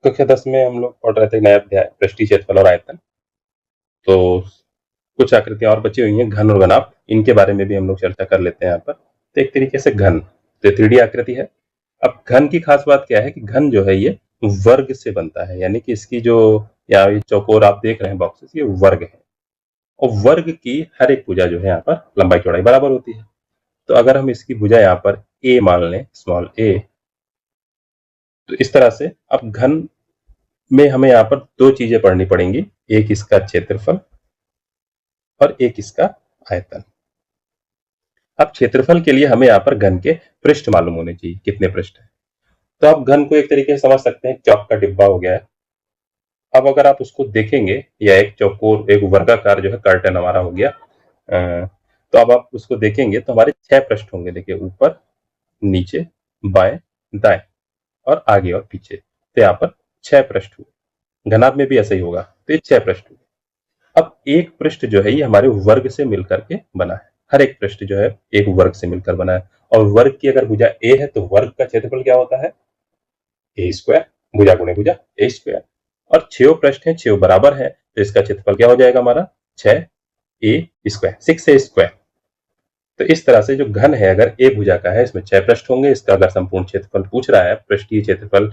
कक्षा 10 में हम लोग पढ़ रहे थे नया अध्याय पृष्ठीय क्षेत्रफल और आयतन। तो कुछ आकृतियां और बची हुई हैं, घन और घनाभ, इनके बारे में भी हम लोग चर्चा कर लेते हैं यहाँ पर। तो एक तरीके से घन तो 3D आकृति है। अब घन की खास बात क्या है कि घन जो है ये वर्ग से बनता है, यानी कि इसकी जो यहाँ ये चौकोर आप देख रहे हैं बॉक्सेस, ये वर्ग है और वर्ग की हर एक भुजा जो है यहाँ पर लंबाई चौड़ाई बराबर होती है। तो अगर हम इसकी भुजा यहाँ पर ए मान लें, स्मॉल ए, तो इस तरह से अब घन में हमें यहाँ पर दो चीजें पढ़नी पड़ेंगी, एक इसका क्षेत्रफल और एक इसका आयतन। अब क्षेत्रफल के लिए हमें यहाँ पर घन के पृष्ठ मालूम होने चाहिए, कितने पृष्ठ है। तो आप घन को एक तरीके से समझ सकते हैं, चौक का डिब्बा हो गया है। अब अगर आप उसको देखेंगे, या एक चौकोर एक वर्गाकार जो है कर्टन हमारा हो गया, तो अब आप उसको देखेंगे तो हमारे 6 पृष्ठ होंगे। देखिए, ऊपर, नीचे, बाएं, दाएं और आगे और पीछे। तो यहाँ पर 6 पृष्ठ हुए। घनाभ में भी ऐसा ही होगा, तो ये 6 पृष्ठ हुए। अब एक पृष्ठ जो है ये हमारे वर्ग से मिलकर के बना है। हर एक पृष्ठ जो है एक वर्ग से मिलकर बना है, और वर्ग की अगर भुजा ए है तो वर्ग का क्षेत्रफल क्या होता है, ए स्क्वायर, भुजा गुणे भुजा ए स्क्वायर। और 6 पृष्ठ हैं, 6 बराबर है, तो इसका क्षेत्रफल क्या हो जाएगा हमारा, 6 ए स्क्वायर, 6 ए स्क्वायर। तो इस तरह से जो घन है, अगर ए भुजा का है, इसमें 6 पृष्ठ होंगे। इसका अगर संपूर्ण क्षेत्रफल पूछ रहा है, पृष्ठीय क्षेत्रफल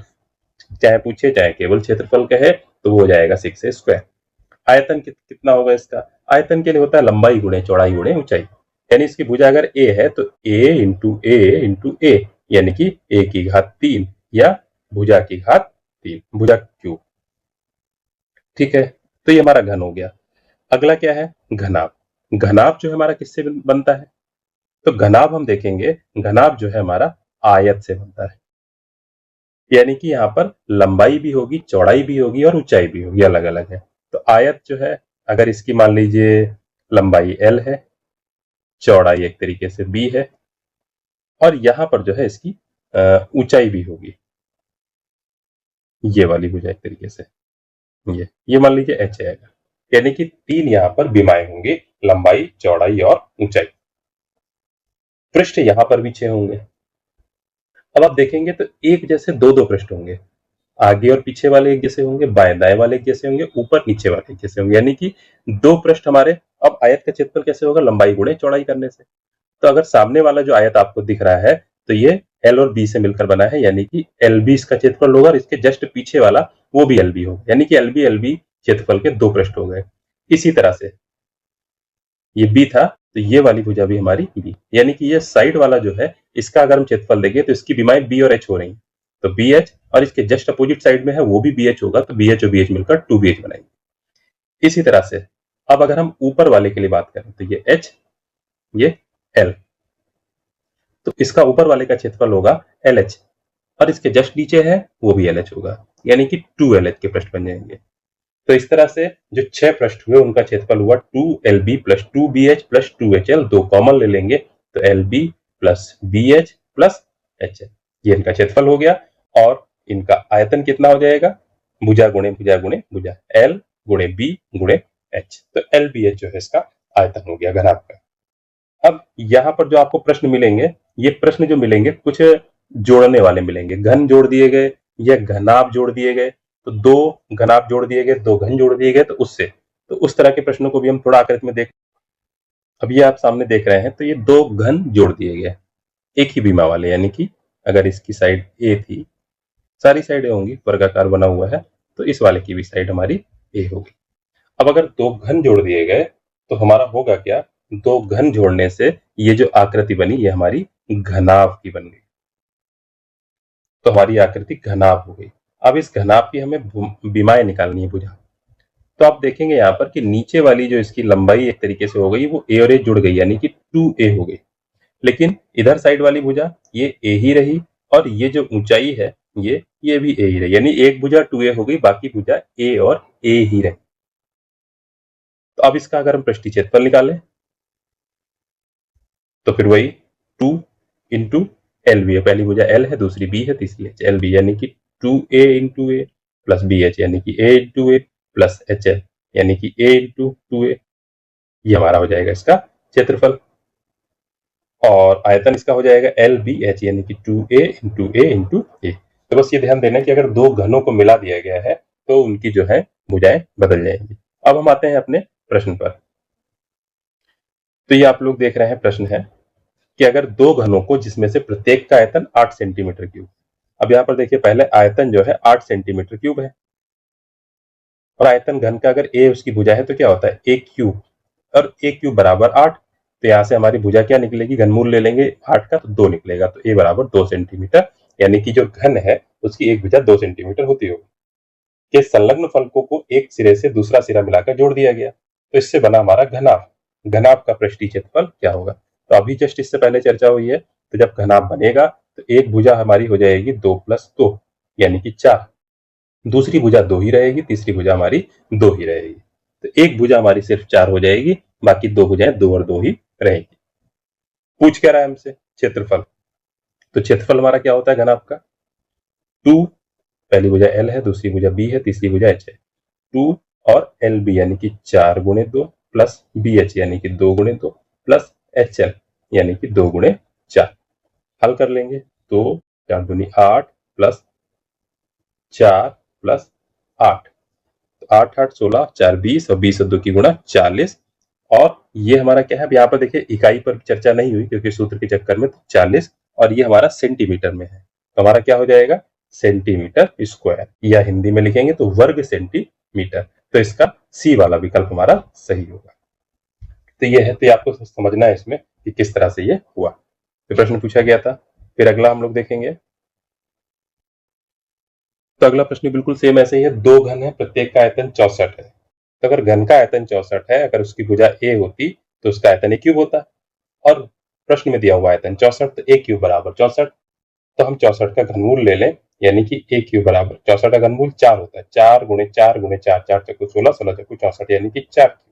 चाहे पूछे चाहे केवल क्षेत्रफल कहे, तो वो हो जाएगा 6 ए स्क्वायर। आयतन कितना होगा इसका, आयतन के लिए होता है लंबाई गुणे चौड़ाई गुणे ऊंचाई। यानी इसकी भुजा अगर ए है तो ए, यानी कि ए की घात 3 या भुजा की घात 3, भुजा क्यूब। ठीक है, तो ये हमारा घन हो गया। अगला क्या है, घनाभ। घनाभ जो है हमारा किससे बनता है, तो घनाभ हम देखेंगे, घनाभ जो है हमारा आयत से बनता है। यानी कि यहाँ पर लंबाई भी होगी, चौड़ाई भी होगी और ऊंचाई भी होगी, अलग अलग है। तो आयत जो है, अगर इसकी मान लीजिए लंबाई l है, चौड़ाई एक तरीके से b है, और यहां पर जो है इसकी ऊंचाई भी होगी, ये वाली भुजा एक तरीके से, ये मान लीजिए h है। यानी कि 3 यहाँ पर बीमाएं होंगी, लंबाई, चौड़ाई और ऊंचाई। पृष्ठ यहाँ पर भी 6 होंगे। अब आप देखेंगे तो एक जैसे दो दो पृष्ठ होंगे, आगे और पीछे वाले एक जैसे होंगे, बाएं दाएं वाले एक जैसे होंगे, ऊपर नीचे वाले एक जैसे होंगे, यानी कि 2 पृष्ठ हमारे। अब आयत का क्षेत्रफल कैसे होगा, लंबाई गुणे चौड़ाई करने से। तो अगर सामने वाला जो आयत आपको दिख रहा है, तो ये एल और बी से मिलकर बना है, यानी कि एल बी इसका क्षेत्रफल होगा, और इसके जस्ट पीछे वाला वो भी एल बी होगा, यानी कि एल बी क्षेत्रफल के 2 पृष्ठ हो गए। इसी तरह से ये बी था, तो ये वाली भुजा भी हमारी बी, यानी कि ये साइड वाला जो है, इसका अगर हम क्षेत्रफल देंगे तो इसकी बीमाएं बी और एच हो रही, तो बी एच, और इसके जस्ट अपोजिट साइड में है वो भी बी एच होगा, तो बी एच और बी एच मिलकर 2 बी एच बनाएंगे। इसी तरह से अब अगर हम ऊपर वाले के लिए बात करें, तो ये एच, ये एल, तो इसका ऊपर वाले का क्षेत्रफल होगा एल एच, और इसके जस्ट नीचे है वो भी एल एच होगा, यानी कि 2 एल एच के पृष्ठ बन जाएंगे। तो इस तरह से जो 6 पृष्ठ हुए उनका क्षेत्रफल हुआ 2LB plus 2BH plus 2HL, 2 common ले लेंगे तो LB plus BH plus HL, ये इनका क्षेत्रफल हो गया। और इनका आयतन कितना हो जाएगा, भुजा गुणे भुजा गुणे भुजा, L गुणे B गुणे H, तो LBH जो है इसका आयतन हो गया घनाभ का। अब यहाँ पर जो आपको प्रश्न मिलेंगे, ये प्रश्न जो मिलेंगे कुछ जोड़ने वाले मिलेंगे, घन जोड़ दिए गए या घनाभ जोड़ दिए गए, तो 2 घनाभ जोड़ दिए गए, 2 घन जोड़ दिए गए, तो उससे, तो उस तरह के प्रश्नों को भी हम थोड़ा आकृति में देख। अब ये आप सामने देख रहे हैं, तो ये 2 घन जोड़ दिए गए एक ही बीमा वाले, यानी कि अगर इसकी साइड ए थी, सारी साइडें होंगी, वर्गाकार बना हुआ है, तो इस वाले की भी साइड हमारी ए होगी। अब अगर 2 घन जोड़ दिए गए तो हमारा होगा क्या, 2 घन जोड़ने से ये जो आकृति बनी ये हमारी घनाभ की बन गई, तो हमारी आकृति घनाभ हो गई। अब इस घनाभ की हमें बीमाएं निकालनी है, भुजा। तो आप देखेंगे यहाँ पर कि नीचे वाली जो इसकी लंबाई एक तरीके से हो गई, वो ए और ए जुड़ गई, यानी कि 2a हो गई। लेकिन इधर साइड वाली भुजा ये ए ही रही, और ये जो ऊंचाई है ये भी ए ही रही, यानी एक भुजा 2a हो गई, बाकी भुजा ए और ए ही रही। तो अब इसका अगर हम पृष्ठीय क्षेत्रफल निकालें, तो फिर वही 2 इंटू एल बी है, पहली भुजा एल है, दूसरी बी है, तीसरी एच, एल बी, यानी कि 2a इंटू ए प्लस बी एच, यानी कि ए इंटू ए प्लस एच एल, यानी कि ए इंटू 2a, ये हमारा हो जाएगा इसका क्षेत्रफल। और आयतन इसका हो जाएगा एल बी एच, यानी कि 2a इंटू ए इंटू ए। तो बस ये ध्यान देना कि अगर दो घनों को मिला दिया गया है तो उनकी जो है भुजाएं बदल जाएंगी। अब हम आते हैं अपने प्रश्न पर। तो ये आप लोग देख रहे हैं प्रश्न है कि अगर दो घनों को जिसमें से प्रत्येक का आयतन 8 सेंटीमीटर क्यूब, अब यहाँ पर देखिए पहले आयतन जो है 8 सेंटीमीटर क्यूब है और आयतन घन का अगर ए उसकी भुजा है तो क्या होता है ए क्यूब, और ए क्यूब बराबर 8। तो यहाँ से हमारी भुजा क्या निकलेगी, घनमूल ले लेंगे 8 का तो 2 निकलेगा, तो ए बराबर 2 सेंटीमीटर, यानी कि जो घन है उसकी एक भुजा 2 सेंटीमीटर होती होगी। के संलग्न फलकों को एक सिरे से दूसरा सिरा मिलाकर जोड़ दिया गया, तो इससे बना हमारा घनाभ। घनाभ का पृष्ठीय क्षेत्रफल क्या होगा, तो अभी जस्ट इससे पहले चर्चा हुई है। तो जब घनाभ बनेगा तो एक भुजा हमारी हो जाएगी 2 + 2 यानी कि 4, दूसरी भुजा 2 ही रहेगी, तीसरी भुजा हमारी 2 ही रहेगी। तो एक भुजा हमारी सिर्फ 4 हो जाएगी, बाकी दो भुजाएं 2 और 2 ही रहेगी। पूछ क्या रहा है हमसे, क्षेत्रफल। तो क्षेत्रफल हमारा क्या होता है घनाभ का, 2, पहली भुजा L है, दूसरी भुजा B है, तीसरी भुजा H है, 2 और LB यानी कि 4 × 2 प्लस BH यानी कि 2 × 2 प्लस HL यानी कि 2 × 4। हल कर लेंगे, तो 4 दूनी 8 प्लस 4 प्लस 8, तो 8 8 16, 4 20 और 20 और 2 की गुणा 40। और ये हमारा क्या है, अब यहाँ पर देखिए इकाई पर चर्चा नहीं हुई क्योंकि सूत्र के चक्कर में 40, और ये हमारा सेंटीमीटर में है, तो हमारा क्या हो जाएगा सेंटीमीटर स्क्वायर, या हिंदी में लिखेंगे तो वर्ग सेंटीमीटर। तो इसका सी वाला विकल्प हमारा सही होगा। तो ये है, तो आपको समझना है इसमें कि किस तरह से ये हुआ, तो प्रश्न पूछा गया था। फिर अगला हम लोग देखेंगे, तो अगला प्रश्न बिल्कुल सेम ऐसे ही है। दो घन है, प्रत्येक का आयतन 64 है। तो अगर घन का आयतन 64 है, अगर उसकी भुजा ए होती तो उसका आयतन ए क्यूब होता, और प्रश्न में दिया हुआ आयतन 64, तो ए क्यूब बराबर 64। तो हम 64 का घनमूल ले लें, यानी कि ए क्यूब बराबर 64 का घनमूल 4 होता है, 4 × 4 × 4, 4 चक्कू 16, 16 चक्कू 64 यानी कि 4 क्यूब।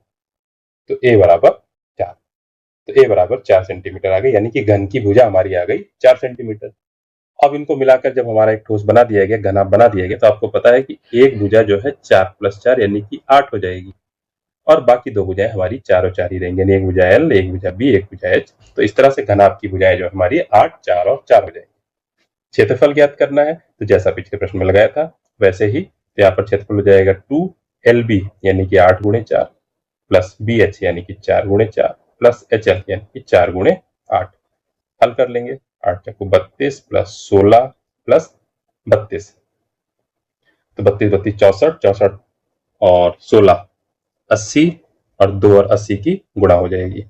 तो ए बराबर 4, तो ए बराबर 4 सेंटीमीटर आ गई, यानी कि घन की भुजा हमारी आ गई 4 सेंटीमीटर। अब इनको मिलाकर जब हमारा एक ठोस बना दिया गया, घनाभ बना दिया गया, तो आपको पता है कि एक भुजा जो है 4 + 4 यानी कि 8 हो जाएगी, और बाकी दो भुजाएं हमारी 4 और 4 ही रहेंगी, यानी एक भुजा L, एक भुजा B, एक भुजा H। तो इस तरह से घनाभ की भुजाएं जो हमारी 8, 4 और 4 हो जाएंगी। क्षेत्रफल ज्ञात करना है, तो जैसा पिछले प्रश्न में लगाया था वैसे ही, तो यहाँ पर क्षेत्रफल हो जाएगा 2LB यानी कि 8 × 4 प्लस BH यानी कि 4 × 4 प्लस HL यानी कि 4 × 8। हल कर लेंगे, 8 चक्कू 32 प्लस 16 प्लस 32, तो 32 32 64, 64 और 16 80, और 2 और 80 की गुणा हो जाएगी,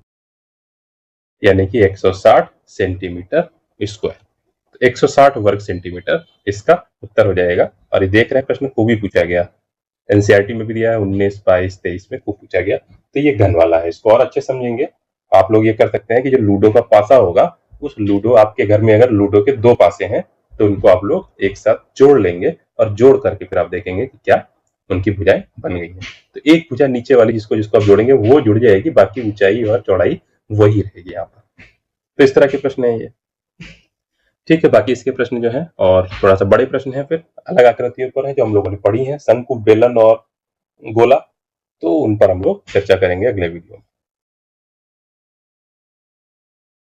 यानी कि 160 सेंटीमीटर स्क्वायर। तो 160 वर्ग सेंटीमीटर इसका उत्तर हो जाएगा। और ये देख रहे हैं प्रश्न खूब ही पूछा गया, एनसीईआरटी में भी दिया है, 19, 22, 23 में खूब पूछा गया। तो ये घन वाला है, इसको और अच्छे समझेंगे आप लोग ये कर सकते हैं कि जो लूडो का पासा होगा, उस लूडो, आपके घर में अगर लूडो के 2 पासे हैं तो उनको आप लोग एक साथ जोड़ लेंगे, और जोड़ करके फिर आप देखेंगे कि क्या उनकी भुजाएं बन गई हैं। तो एक भुजा नीचे वाली जिसको जिसको आप जोड़ेंगे वो जुड़ जाएगी, बाकी ऊंचाई और चौड़ाई वही रहेगी यहाँ पर। तो इस तरह के प्रश्न है ये, ठीक है। बाकी इसके प्रश्न जो है और थोड़ा सा बड़े प्रश्न है, फिर अलग आकृतियों पर है जो हम लोगों ने पढ़ी है, शंकु, बेलन और गोला, तो उन पर हम लोग चर्चा करेंगे अगले वीडियो में।